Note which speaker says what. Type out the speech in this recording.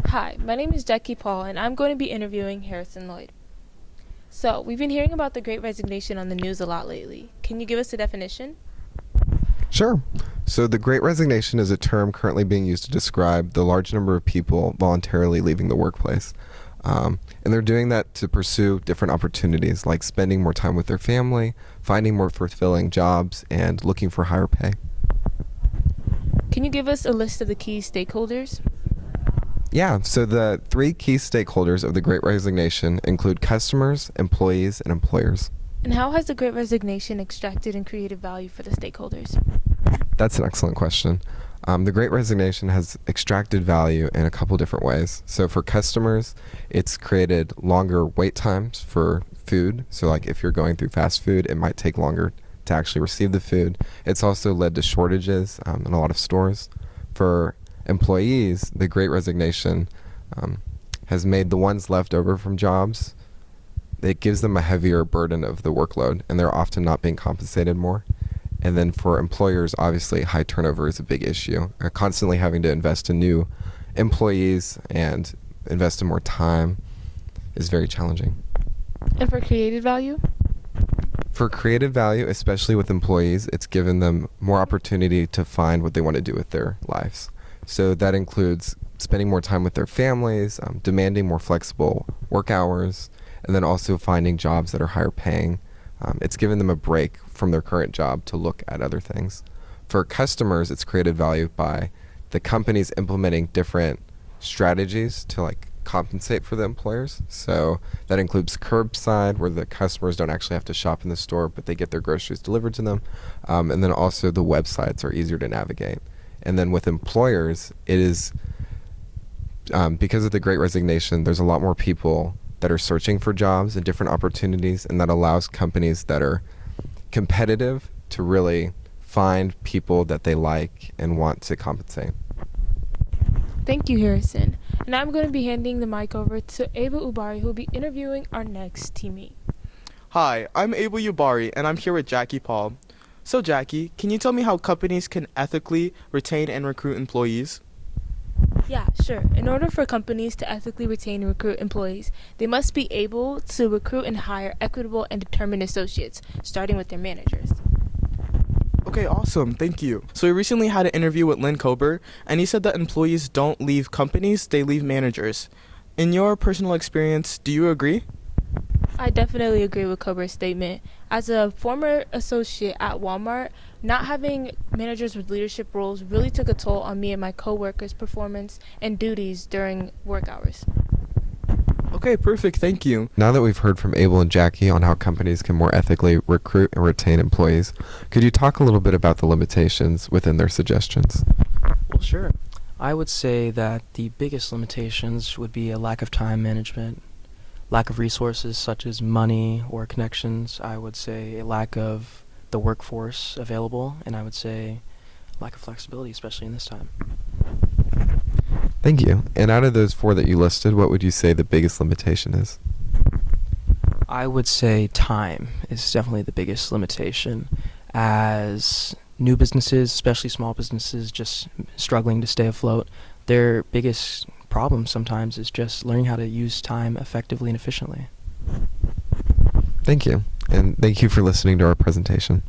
Speaker 1: Hi, my name is Jackie Paul, and I'm going to be interviewing Harrison Lloyd. So, we've been hearing about the Great Resignation on the news a lot lately. Can you give us a definition?
Speaker 2: Sure. So, the Great Resignation is a term currently being used to describe the large number of people voluntarily leaving the workplace. And they're doing that to pursue different opportunities like spending more time with their family, finding more fulfilling jobs, and looking for higher pay.
Speaker 1: Can you give us a list of the key stakeholders?
Speaker 2: Yeah, so the three key stakeholders of the Great Resignation include customers, employees, and employers.
Speaker 1: And how has the Great Resignation extracted and created value for the stakeholders?
Speaker 2: That's an excellent question. The Great Resignation has extracted value in a couple different ways. So for customers, it's created longer wait times for food. So like if you're going through fast food, it might take longer to actually receive the food. It's also led to shortages in a lot of stores. For employees, the Great Resignation has made the ones left over from jobs, it gives them a heavier burden of the workload, and they're often not being compensated more. And then for employers, obviously, high turnover is a big issue. Constantly having to invest in new employees and invest in more time is very challenging.
Speaker 1: And for created value?
Speaker 2: For creative value, especially with employees, it's given them more opportunity to find what they want to do with their lives. So that includes spending more time with their families, demanding more flexible work hours, and then also finding jobs that are higher paying. It's given them a break from their current job to look at other things. For customers, it's created value by the companies implementing different strategies to compensate for the employers. So that includes curbside, where the customers don't actually have to shop in the store, but they get their groceries delivered to them. And then also the websites are easier to navigate. And then with employers, it is because of the Great Resignation, there's a lot more people that are searching for jobs and different opportunities, and that allows companies that are competitive to really find people that they like and want to compensate.
Speaker 1: Thank you, Harrison. And I'm going to be handing the mic over to Aba Ubari, who will be interviewing our next teammate.
Speaker 3: Hi, I'm Abel Ubari, and I'm here with Jackie Paul. So Jackie, can you tell me how companies can ethically retain and recruit employees?
Speaker 1: Yeah, sure. In order for companies to ethically retain and recruit employees, they must be able to recruit and hire equitable and determined associates, starting with their managers.
Speaker 3: Okay, awesome. Thank you. So we recently had an interview with Lynn Kober, and he said that employees don't leave companies, they leave managers. In your personal experience, do you agree?
Speaker 1: I definitely agree with Kober's statement. As a former associate at Walmart, not having managers with leadership roles really took a toll on me and my coworkers' performance and duties during work hours.
Speaker 3: Okay, perfect. Thank you.
Speaker 2: Now that we've heard from Abel and Jackie on how companies can more ethically recruit and retain employees, could you talk a little bit about the limitations within their suggestions?
Speaker 4: Well, sure. I would say that the biggest limitations would be a lack of time management, lack of resources such as money or connections. I would say a lack of the workforce available, and I would say lack of flexibility, especially in this time.
Speaker 2: Thank you. And out of those four that you listed, what would you say the biggest limitation is?
Speaker 4: I would say time is definitely the biggest limitation, as new businesses, especially small businesses, just struggling to stay afloat. Their biggest problem sometimes is just learning how to use time effectively and efficiently.
Speaker 2: Thank you. And thank you for listening to our presentation.